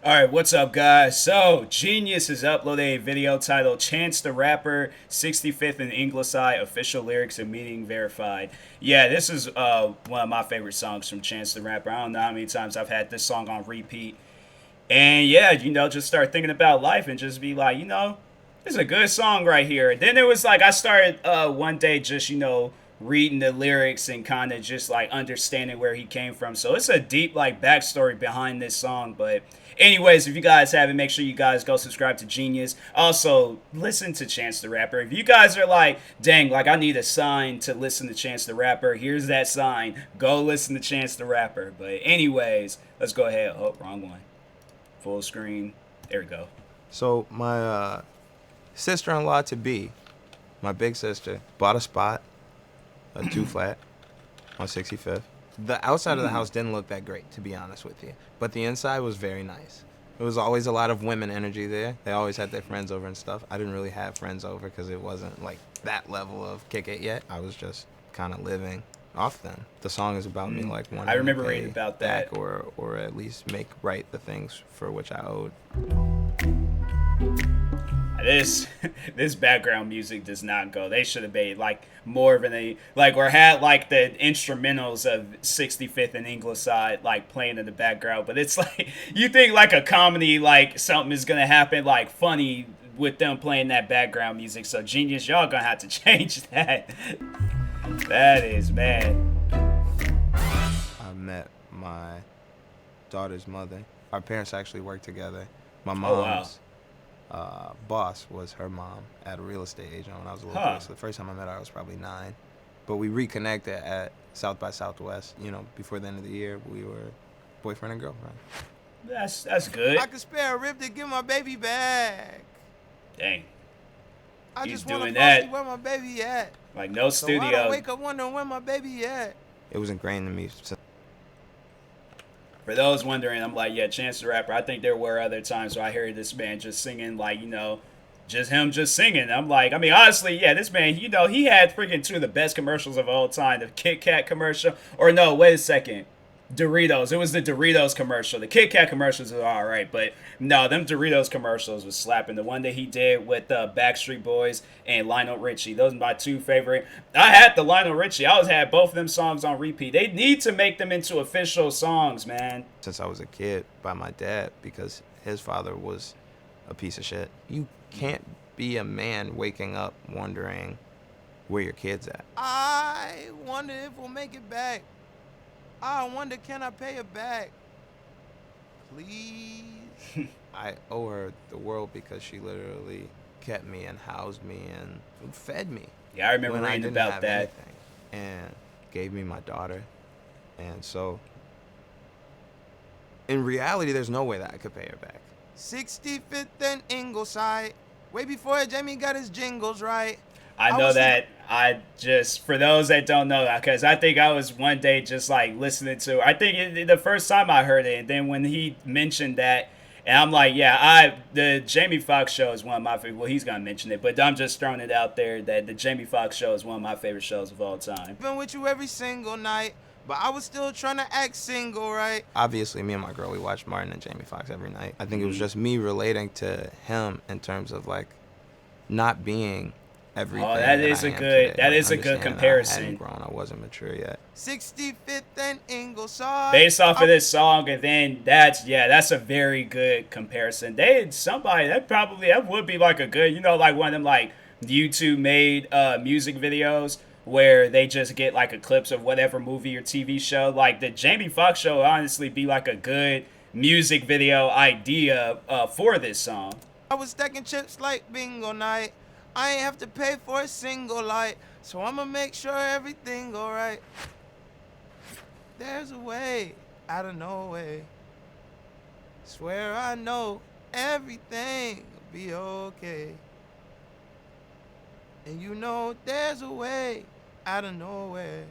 Alright, what's up, guys? So, Genius has uploaded a video titled Chance the Rapper 65th in Ingleside Official Lyrics and Meaning Verified. Yeah, this is one of my favorite songs from Chance the Rapper. I don't know how many times I've had this song on repeat. And yeah, just start thinking about life and just be like, it's a good song right here. Then it was like I started one day just, reading the lyrics and kind of just like understanding where he came from. So it's a deep like backstory behind this song. But anyways, if you guys haven't, make sure you guys go subscribe to Genius. Also, listen to Chance the Rapper. If you guys are like, dang, like I need a sign to listen to Chance the Rapper, here's that sign. Go listen to Chance the Rapper. But anyways, let's go ahead. Oh, wrong one. Full screen. There we go. So my sister-in-law to be, my big sister, bought a spot, a two flat, on 65th. The outside of the house didn't look that great, to be honest with you, but the inside was very nice. There was always a lot of women energy there. They always had their friends over and stuff. I didn't really have friends over because it wasn't like that level of kick it yet. I was just kind of living off them. The song is about me like wanting I remember to pay reading about back that. or at least make right the things for which I owed. This background music does not go. They should have made like more of an like or had like the instrumentals of 65th and Ingleside like playing in the background. But it's like you think like a comedy like something is gonna happen like funny with them playing that background music. So Genius, y'all gonna have to change that. That is bad. I met my daughter's mother. Our parents actually worked together. My Oh wow. mom's boss was her mom at a real estate agent when I was a little Huh. boy. So the first time I met her, I was probably 9. But we reconnected at South by Southwest. Before the end of the year, we were boyfriend and girlfriend. That's good. I could spare a rib to give my baby back. Dang. I He's just want doing to that. see where my baby at. Like no So I don't studio. wake up wondering where my baby at. It was ingrained in me. For those wondering, I'm like, yeah, Chance the Rapper. I think there were other times where I hear this man just singing, like, just him just singing. I'm like, I mean, honestly, yeah, this man, he had freaking two of the best commercials of all time. The Kit Kat commercial. Or no, wait a second. Doritos. It was the Doritos commercial. The Kit Kat commercials are all right, but no, them Doritos commercials was slapping. The one that he did with Backstreet Boys and Lionel Richie. Those are my two favorite. I had the Lionel Richie. I always had both of them songs on repeat. They need to make them into official songs, man. Since I was a kid by my dad because his father was a piece of shit. You can't be a man waking up wondering where your kid's at. I wonder if we'll make it back. I wonder, can I pay her back? Please. I owe her the world because she literally kept me and housed me and fed me. Yeah, I remember when I reading didn't about have that. anything, and gave me my daughter. And so, in reality, there's no way that I could pay her back. 65th and Ingleside, way before Jamie got his jingles right. I know that. I just, for those that don't know, because I think I was one day just like listening to, I think the first time I heard it, and then when he mentioned that, and I'm like, yeah, the Jamie Foxx show is one of my favorite. Well, he's gonna mention it, but I'm just throwing it out there that the Jamie Foxx show is one of my favorite shows of all time. Been with you every single night, but I was still trying to act single, right? Obviously, me and my girl, we watched Martin and Jamie Foxx every night. I think it was just me relating to him in terms of like not being everything. Oh, that is a good comparison. I hadn't grown. I wasn't mature yet. 65th and Ingleside. Based off of this song, and then that's a very good comparison. That would be like a good, like one of them like YouTube made music videos where they just get like a clips of whatever movie or TV show. Like the Jamie Foxx show, honestly, be like a good music video idea for this song. I was stacking chips like bingo night. I ain't have to pay for a single light, so I'ma make sure everything alright. There's a way out of no way. Swear I know everything will be okay. And there's a way out of nowhere.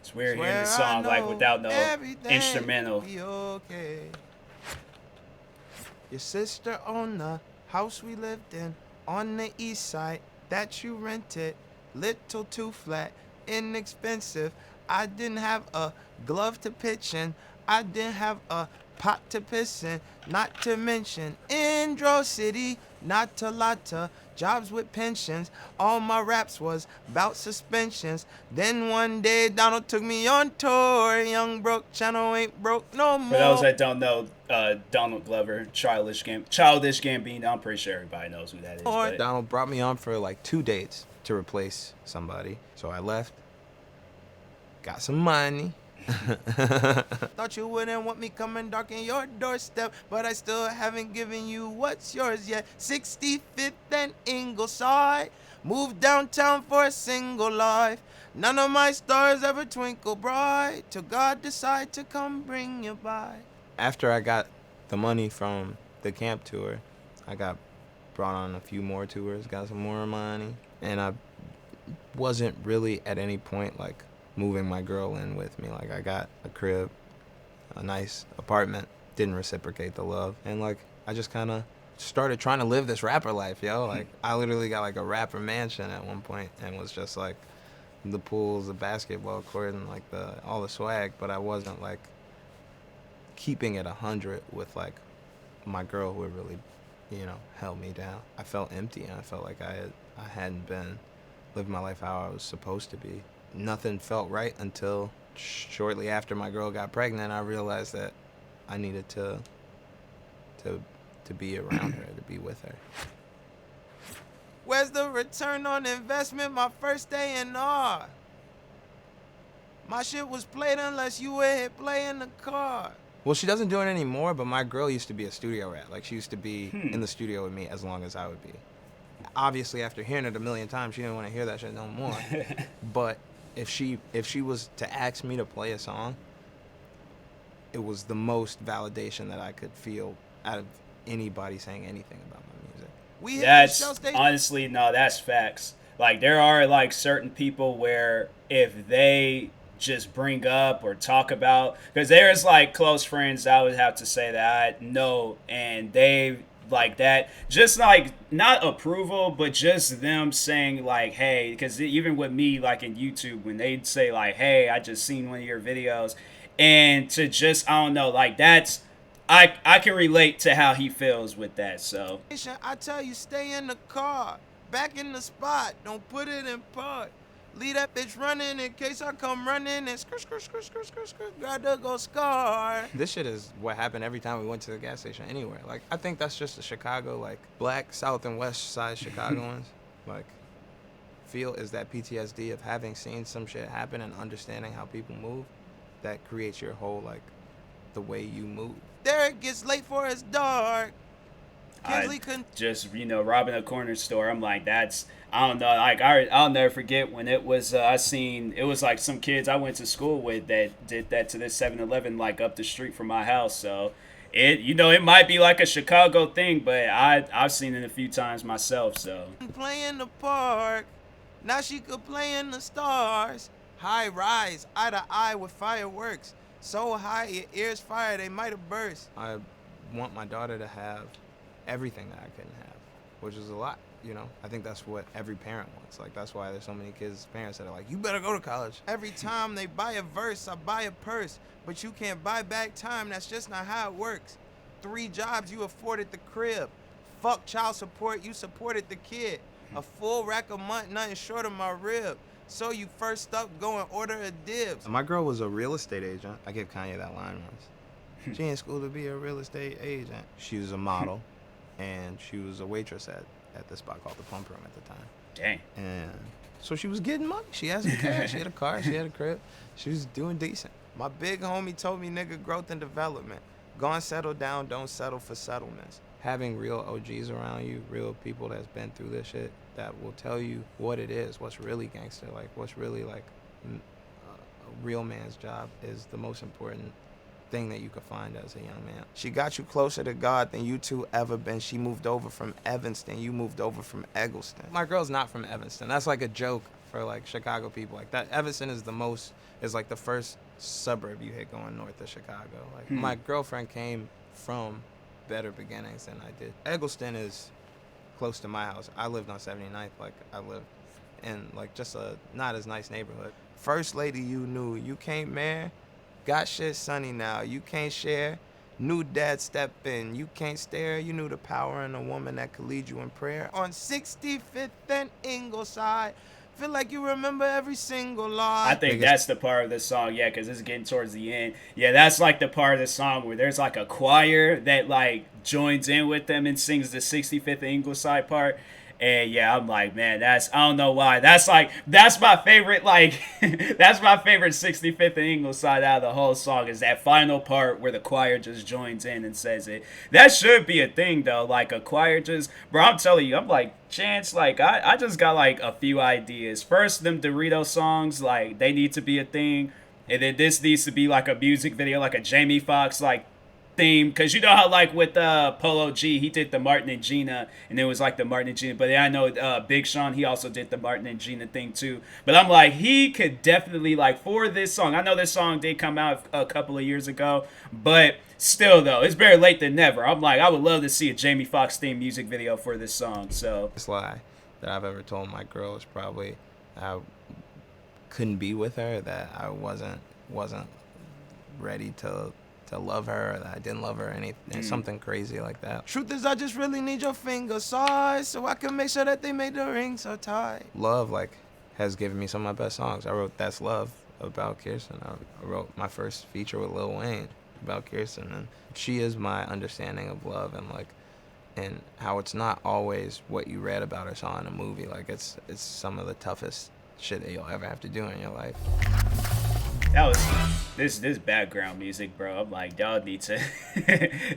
It's weird hearing this song like without no instrumental. Be okay. Your sister owned the house we lived in on the east side that you rented, little too flat, inexpensive. I didn't have a glove to pitch in. I didn't have a pot to pissin', not to mention Indro City, not to lotta, jobs with pensions. All my raps was about suspensions. Then one day Donald took me on tour. Young broke channel ain't broke no For those more. that don't know, Donald Glover, Childish Gambino. I'm pretty sure everybody knows who that is. But Donald brought me on for like 2 dates to replace somebody. So I left, got some money. Thought you wouldn't want me coming dark in your doorstep, but I still haven't given you what's yours yet. 65th and Ingleside, moved downtown for a single life. None of my stars ever twinkle bright, till God decide to come bring you by. After I got the money from the camp tour, I got brought on a few more tours, got some more money, and I wasn't really at any point like moving my girl in with me. Like I got a crib, a nice apartment, didn't reciprocate the love, and like I just kind of started trying to live this rapper life, yo. Like I literally got like a rapper mansion at one point and was just like the pools, the basketball court, and like all the swag, but I wasn't like keeping it 100 with like my girl who had really, held me down. I felt empty and I felt like I hadn't been living my life how I was supposed to be. Nothing felt right until shortly after my girl got pregnant. I realized that I needed to be around her, to be with her. Where's the return on investment? My first day in R. My shit was played unless you were hit play in the car. Well, she doesn't do it anymore, but my girl used to be a studio rat. Like she used to be in the studio with me as long as I would be. Obviously, after hearing it a million times, she didn't want to hear that shit no more. But if she was to ask me to play a song, it was the most validation that I could feel out of anybody saying anything about my music. That's honestly, no, that's facts. Like there are like certain people where if they just bring up or talk about, because there's like close friends I would have to say that I know, and they like that, just like not approval, but just them saying like, hey, because even with me, like in YouTube, when they'd say like, hey, I just seen one of your videos, and to just, I don't know, like that's, I can relate to how he feels with that. So I tell you, stay in the car, back in the spot, don't put it in park. Leave that bitch running in case I come running and gotta go scar. This shit is what happened every time we went to the gas station anywhere. Like, I think that's just the Chicago, like, black, south, and west side Chicagoans. Like, feel is that PTSD of having seen some shit happen and understanding how people move that creates your whole, like, the way you move. Derek gets late for his dark. Just robbing a corner store. I'm like, that's, I don't know, like I'll never forget when it was I seen it was like some kids I went to school with that did that to this 7-Eleven like up the street from my house. So it might be like a Chicago thing, but I've seen it a few times myself. So play in the park, now she could play in the stars. High rise, eye to eye with fireworks. So high your ears fire, they might have burst. I want my daughter to have everything that I couldn't have, which is a lot, I think that's what every parent wants. Like, that's why there's so many kids' parents that are like, you better go to college. Every time they buy a verse, I buy a purse, but you can't buy back time, that's just not how it works. 3 jobs, you afforded the crib. Fuck child support, you supported the kid. A full rack a month, nothing short of my rib. So you first up, go and order a dibs. My girl was a real estate agent. I gave Kanye that line once. She in school to be a real estate agent. She was a model. And she was a waitress at this spot called the Pump Room at the time. Dang. And so she was getting money. She had some cash. She had a car. She had a crib. She was doing decent. My big homie told me, nigga, growth and development. Go and settle down. Don't settle for settlements. Having real OGs around you, real people that's been through this shit, that will tell you what it is, what's really gangster, like what's really like a real man's job is the most important thing that you could find as a young man. She got you closer to God than you two ever been. She moved over from Evanston. You moved over from Eggleston. My girl's not from Evanston. That's like a joke for like Chicago people. Like that Evanston is like the first suburb you hit going north of Chicago. Like my girlfriend came from better beginnings than I did. Eggleston is close to my house. I lived on 79th. Like I lived in like just a not as nice neighborhood. First lady you knew, you can't marry. Got shit sunny now. You can't share. New dad step in, you can't stare. You knew the power in a woman that could lead you in prayer. On 65th and Ingleside, feel like you remember every single I line. think Biggest that's the part of the song, yeah, because it's getting towards the end. Yeah, that's like the part of the song where there's like a choir that like joins in with them and sings the 65th Ingleside part. And yeah, I'm like, man, that's, I don't know why. That's like, that's my favorite, like, that's my favorite 65th and Ingleside out of the whole song is that final part where the choir just joins in and says it. That should be a thing, though. Like, a choir just, bro, I'm telling you, I'm like, Chance, like, I just got like a few ideas. First, them Dorito songs, like, they need to be a thing. And then this needs to be like a music video, like a Jamie Foxx, like, theme, because you know how like with Polo G, he did the Martin and Gina, and it was like the Martin and Gina. But I know Big Sean, he also did the Martin and Gina thing too. But I'm like, he could definitely like for this song. I know this song did come out a couple of years ago, but still though, it's better late than never. I'm like, I would love to see a Jamie Foxx theme music video for this song. So lie that I've ever told my girl is probably I couldn't be with her, that I wasn't ready to love her, or that I didn't love her, anything, something crazy like that. Truth is, I just really need your finger size so I can make sure that they make the ring so tight. Love, like, has given me some of my best songs. I wrote That's Love about Kirsten. I wrote my first feature with Lil Wayne about Kirsten, and she is my understanding of love, and like, and how it's not always what you read about or saw in a movie. Like, it's some of the toughest shit that you'll ever have to do in your life. that was this background music, bro. I'm like, y'all need to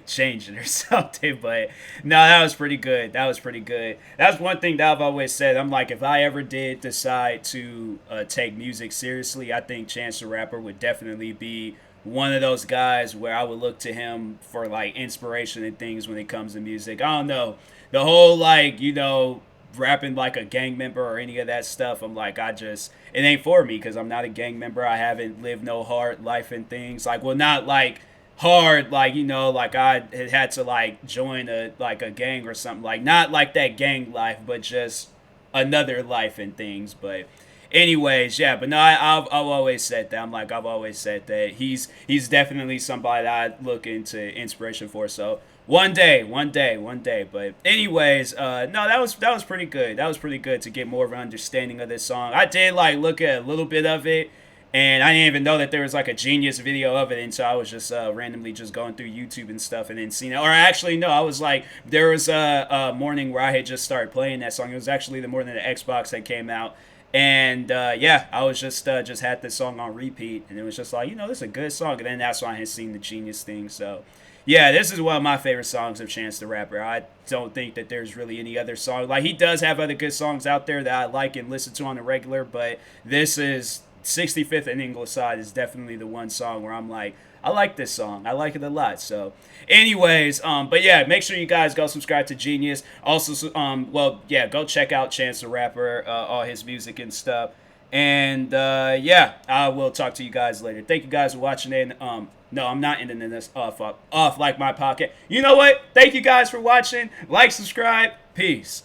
change it or something. But no, that was pretty good. That was pretty good. That's one thing that I've always said. I'm like, if I ever did decide to take music seriously, I think Chance the Rapper would definitely be one of those guys where I would look to him for like inspiration and things when it comes to music. I don't know. The whole like, you know, rapping like a gang member or any of that stuff, I'm like, it ain't for me because I'm not a gang member. I haven't lived no hard life and things. Like, well, not like hard, like, you know, like I had to like join a gang or something. Like, not like that gang life, but just another life and things. But anyways, yeah, but no, I've always said that. I'm like, I've always said that he's definitely somebody that I look into inspiration for. So one day. But anyways, no, that was pretty good. That was pretty good to get more of an understanding of this song. I did like look at a little bit of it, and I didn't even know that there was like a Genius video of it, and so I was just randomly just going through YouTube and stuff, and then seeing it. Or actually, no, I was like, there was a morning where I had just started playing that song. It was actually the morning the Xbox that came out. And yeah, I was just had this song on repeat, and it was just like, you know, this is a good song. And then that's when I had seen the Genius thing. So yeah, this is one of my favorite songs of Chance the Rapper. I don't think that there's really any other song. Like, he does have other good songs out there that I like and listen to on the regular, but this is 65th and Ingleside is definitely the one song where I'm like, I like this song. I like it a lot. So, anyways, but yeah, make sure you guys go subscribe to Genius. Also, well, yeah, go check out Chance the Rapper, all his music and stuff. And yeah, I will talk to you guys later. Thank you guys for watching it. No, I'm not ending this off like my pocket. You know what? Thank you guys for watching. Like, subscribe. Peace.